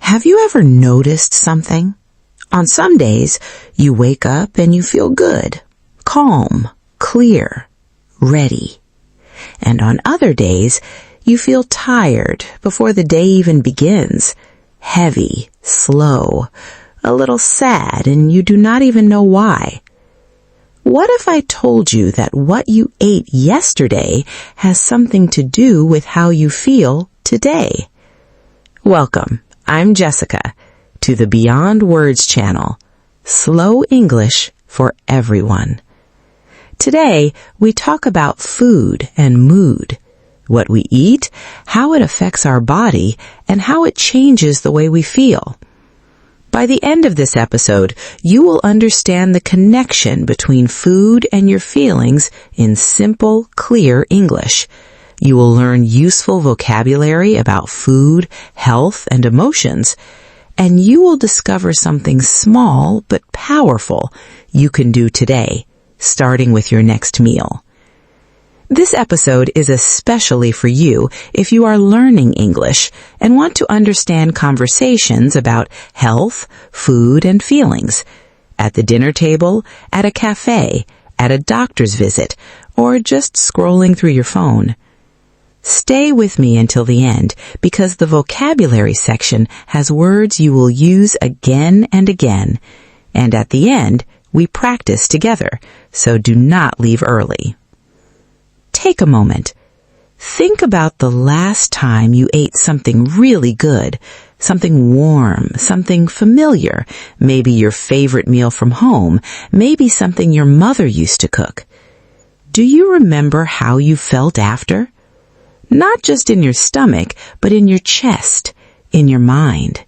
Have you ever noticed something? On some days, you wake up and you feel good, calm, clear, ready. And on other days, you feel tired before the day even begins, heavy, slow, a little sad, and you do not even know why. What if I told you that what you ate yesterday has something to do with how you feel today? Welcome, I'm Jessica, to the Beyond Words channel, Slow English for Everyone. Today, we talk about food and mood, what we eat, how it affects our body, and how it changes the way we feel. By the end of this episode, you will understand the connection between food and your feelings in simple, clear English. You will learn useful vocabulary about food, health, and emotions, and you will discover something small but powerful you can do today, starting with your next meal. This episode is especially for you if you are learning English and want to understand conversations about health, food, and feelings at the dinner table, at a cafe, at a doctor's visit, or just scrolling through your phone. Stay with me until the end because the vocabulary section has words you will use again and again, and at the end, we practice together, so do not leave early. Take a moment. Think about the last time you ate something really good, something warm, something familiar, maybe your favorite meal from home, maybe something your mother used to cook. Do you remember how you felt after? Not just in your stomach, but in your chest, in your mind.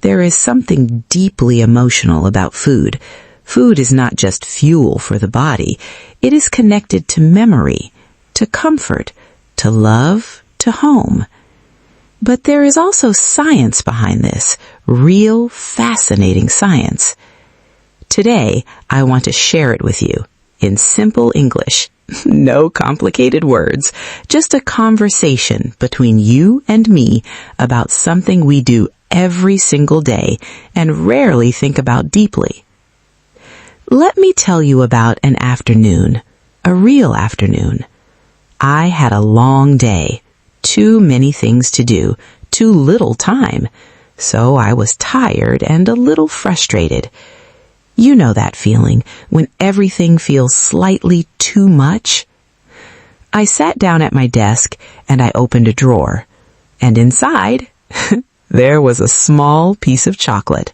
There is something deeply emotional about food. Food is not just fuel for the body. It is connected to memory, to comfort, to love, to home. But there is also science behind this, real, fascinating science. Today, I want to share it with you in simple English. No complicated words, just a conversation between you and me about something we do every single day and rarely think about deeply. Let me tell you about an afternoon, a real afternoon. I had a long day, too many things to do, too little time, so I was tired and a little frustrated. You know that feeling when everything feels slightly too much? I sat down at my desk and I opened a drawer, and inside, there was a small piece of chocolate.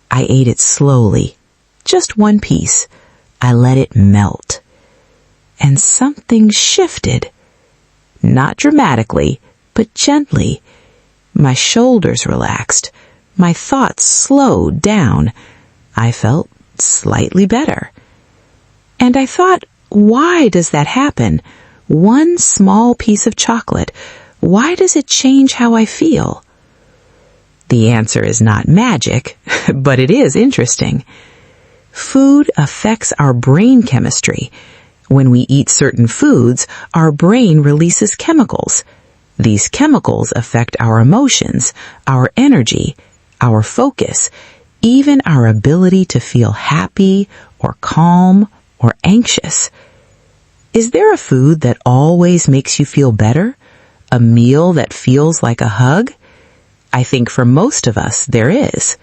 I ate it slowly. Just one piece. I let it melt. And something shifted. Not dramatically, but gently. My shoulders relaxed. My thoughts slowed down. I felt slightly better. And I thought, why does that happen? One small piece of chocolate. Why does it change how I feel? The answer is not magic, but it is interesting. Food affects our brain chemistry. When we eat certain foods, our brain releases chemicals. These chemicals affect our emotions, our energy, our focus, even our ability to feel happy or calm or anxious. Is there a food that always makes you feel better? A meal that feels like a hug? I think for most of us there is.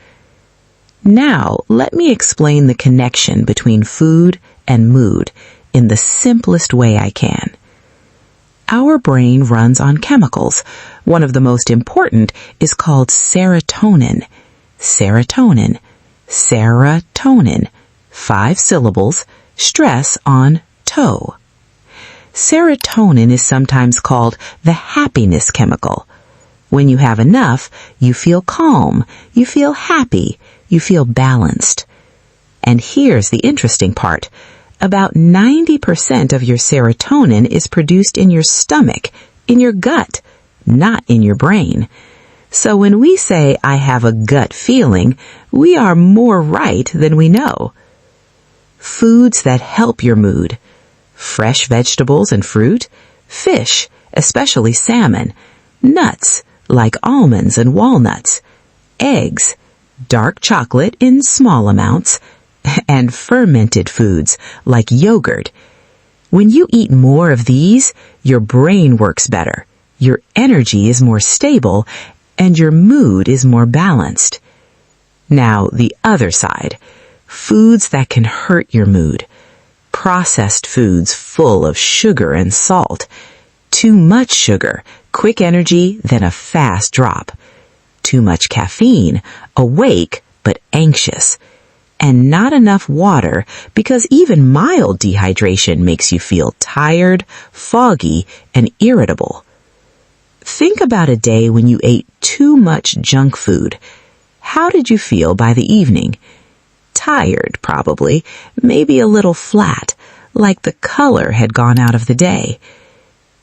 Now, let me explain the connection between food and mood in the simplest way I can. Our brain runs on chemicals. One of the most important is called serotonin. Serotonin. Serotonin. 5 syllables. Stress on toe. Serotonin is sometimes called the happiness chemical. When you have enough, you feel calm, you feel happy, you feel balanced. And here's the interesting part. About 90% of your serotonin is produced in your stomach, in your gut, not in your brain. So when we say, I have a gut feeling, we are more right than we know. Foods that help your mood. Fresh vegetables and fruit, fish, especially salmon, nuts like almonds and walnuts, eggs, dark chocolate in small amounts, and fermented foods like yogurt. When you eat more of these, your brain works better, your energy is more stable, and your mood is more balanced. Now, the other side, foods that can hurt your mood. Processed foods full of sugar and salt. Too much sugar, quick energy, then a fast drop. Too much caffeine, awake but anxious. And not enough water, because even mild dehydration makes you feel tired, foggy, and irritable. Think about a day when you ate too much junk food. How did you feel by the evening? Tired, probably, maybe a little flat, like the color had gone out of the day.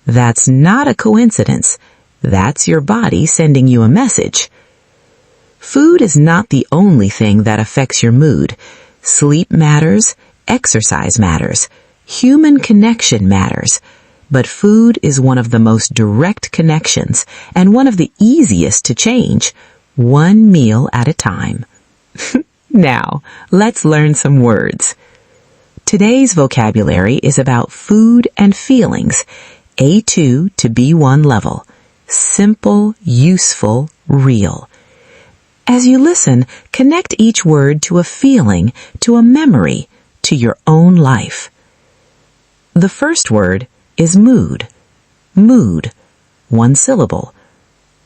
That's not a coincidence. That's your body sending you a message. Food is not the only thing that affects your mood. Sleep matters, exercise matters, human connection matters. But food is one of the most direct connections and one of the easiest to change, one meal at a time. Now, let's learn some words. Today's vocabulary is about food and feelings, A2 to B1 level. Simple, useful, real. As you listen, connect each word to a feeling, to a memory, to your own life. The first word is mood. Mood. One syllable.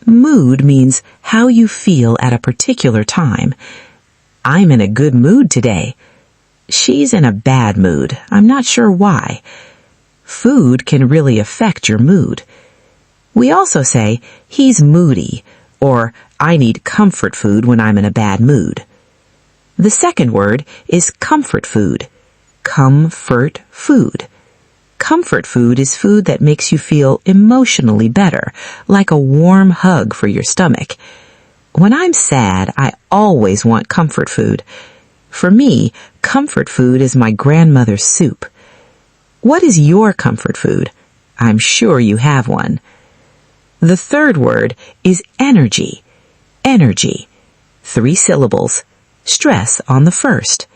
Mood means how you feel at a particular time. I'm in a good mood today. She's in a bad mood. I'm not sure why. Food can really affect your mood. We also say, he's moody, or I need comfort food when I'm in a bad mood. The second word is comfort food. Comfort food. Comfort food is food that makes you feel emotionally better, like a warm hug for your stomach. When I'm sad, I always want comfort food. For me, comfort food is my grandmother's soup. What is your comfort food? I'm sure you have one. The third word is energy. Energy. 3 syllables. Stress on the first.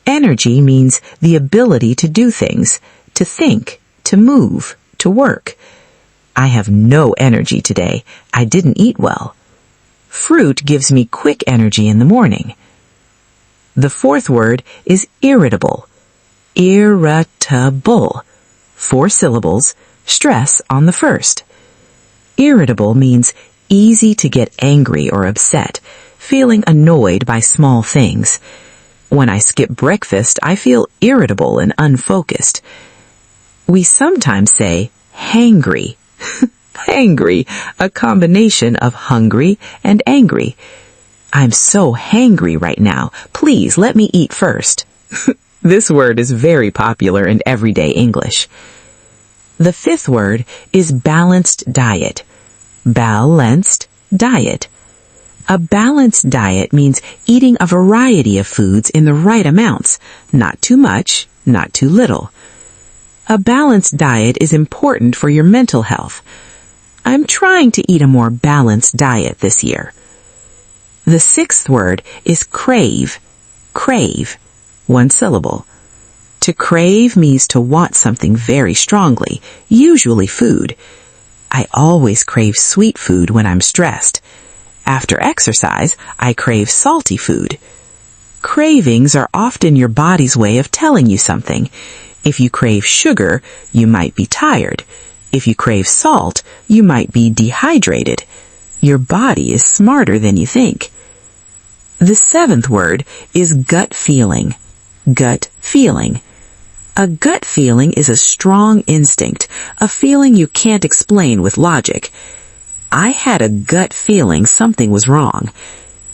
Energy means the ability to do things, to think, to move, to work. I have no energy today. I didn't eat well. Fruit gives me quick energy in the morning. The fourth word is irritable. Irritable. 4 syllables, stress on the first. Irritable means easy to get angry or upset, feeling annoyed by small things. When I skip breakfast, I feel irritable and unfocused. We sometimes say hangry. Hangry, a combination of hungry and angry. I'm so hangry right now. Please let me eat first. This word is very popular in everyday English. The fifth word is balanced diet. Balanced diet. A balanced diet means eating a variety of foods in the right amounts, not too much, not too little. A balanced diet is important for your mental health. I'm trying to eat a more balanced diet this year. The sixth word is crave. Crave. 1 syllable. To crave means to want something very strongly, usually food. I always crave sweet food when I'm stressed. After exercise, I crave salty food. Cravings are often your body's way of telling you something. If you crave sugar, you might be tired. If you crave salt, you might be dehydrated. Your body is smarter than you think. The seventh word is gut feeling. Gut feeling. A gut feeling is a strong instinct, a feeling you can't explain with logic. I had a gut feeling something was wrong.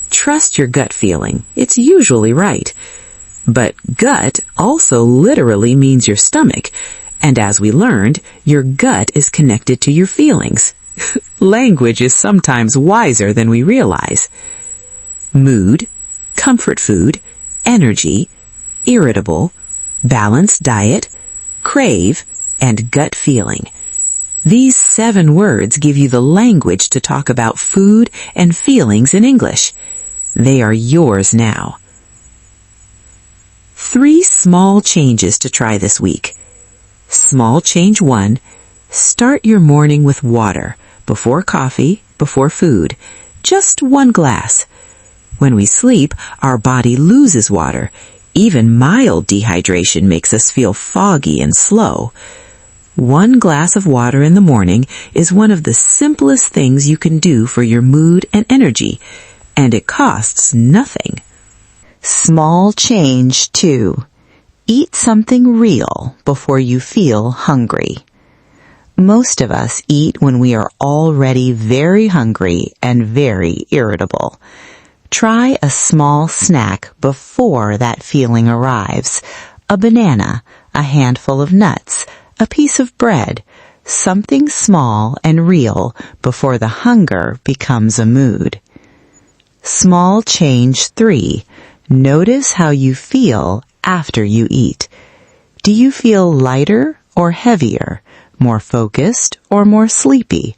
Trust your gut feeling. It's usually right. But gut also literally means your stomach, and as we learned, your gut is connected to your feelings. Language is sometimes wiser than we realize. Mood, comfort food, energy, irritable, balanced diet, crave, and gut feeling. These 7 words give you the language to talk about food and feelings in English. They are yours now. 3 small changes to try this week. Small change 1, start your morning with water, before coffee, before food, just 1 glass. When we sleep, our body loses water. Even mild dehydration makes us feel foggy and slow. 1 glass of water in the morning is one of the simplest things you can do for your mood and energy, and it costs nothing. Small change 2. Eat something real before you feel hungry. Most of us eat when we are already very hungry and very irritable. Try a small snack before that feeling arrives. A banana, a handful of nuts, a piece of bread, something small and real before the hunger becomes a mood. Small change 3. Notice how you feel after you eat. Do you feel lighter or heavier, more focused or more sleepy?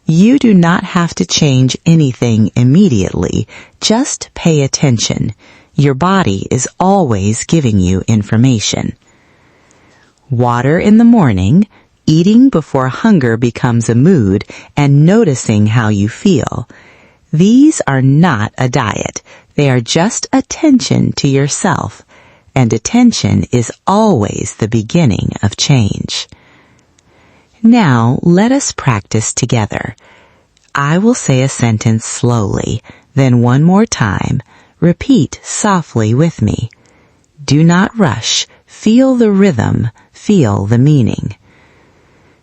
You do not have to change anything immediately. Just pay attention. Your body is always giving you information. Water in the morning, eating before hunger becomes a mood, and noticing how you feel. These are not a diet. They are just attention to yourself, and attention is always the beginning of change. Now, let us practice together. I will say a sentence slowly, then 1 more time. Repeat softly with me. Do not rush. Feel the rhythm. Feel the meaning.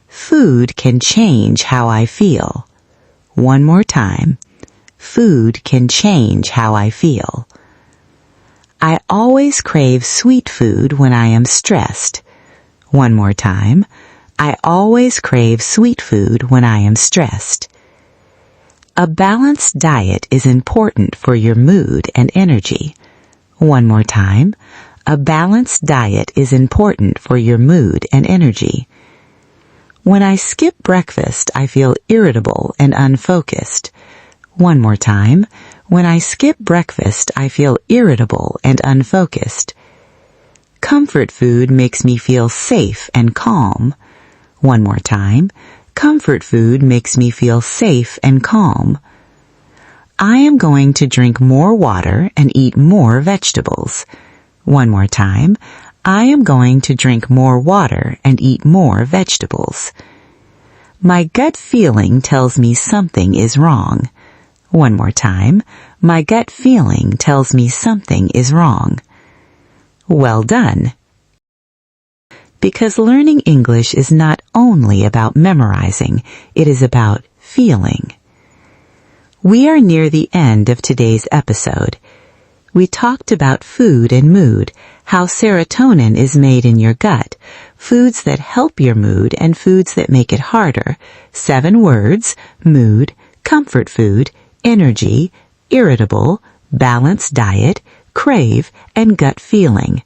Food can change how I feel. 1 more time. Food can change how I feel. I always crave sweet food when I am stressed. 1 more time. I always crave sweet food when I am stressed. A balanced diet is important for your mood and energy. 1 more time. A balanced diet is important for your mood and energy. When I skip breakfast, I feel irritable and unfocused. 1 more time. When I skip breakfast, I feel irritable and unfocused. Comfort food makes me feel safe and calm. 1 more time. Comfort food makes me feel safe and calm. I am going to drink more water and eat more vegetables. 1 more time. I am going to drink more water and eat more vegetables. My gut feeling tells me something is wrong. 1 more time. My gut feeling tells me something is wrong. Well done. Because learning English is not only about memorizing, it is about feeling. We are near the end of today's episode. We talked about food and mood, how serotonin is made in your gut, foods that help your mood and foods that make it harder, 7 words, mood, comfort food, energy, irritable, balanced diet, crave, and gut feeling.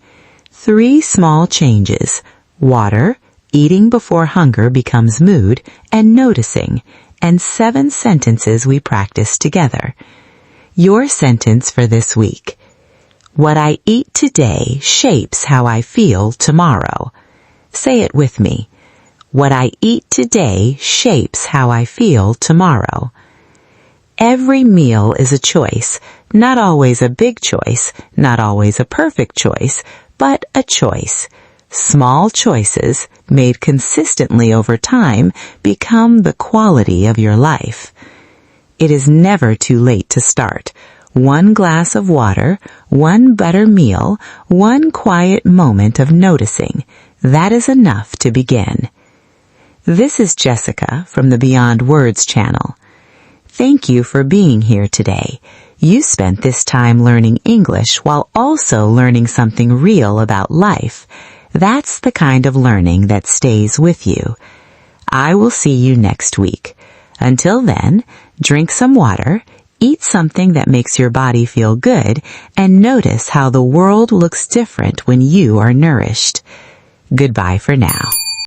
3 small changes, water, eating before hunger becomes mood, and noticing, and 7 sentences we practiced together. Your sentence for this week. What I eat today shapes how I feel tomorrow. Say it with me. What I eat today shapes how I feel tomorrow. Every meal is a choice, not always a big choice, not always a perfect choice, but a choice. Small choices, made consistently over time, become the quality of your life. It is never too late to start. 1 glass of water, 1 better meal, 1 quiet moment of noticing. That is enough to begin. This is Jessica from the Beyond Words channel. Thank you for being here today. You spent this time learning English while also learning something real about life. That's the kind of learning that stays with you. I will see you next week. Until then, drink some water, eat something that makes your body feel good, and notice how the world looks different when you are nourished. Goodbye for now.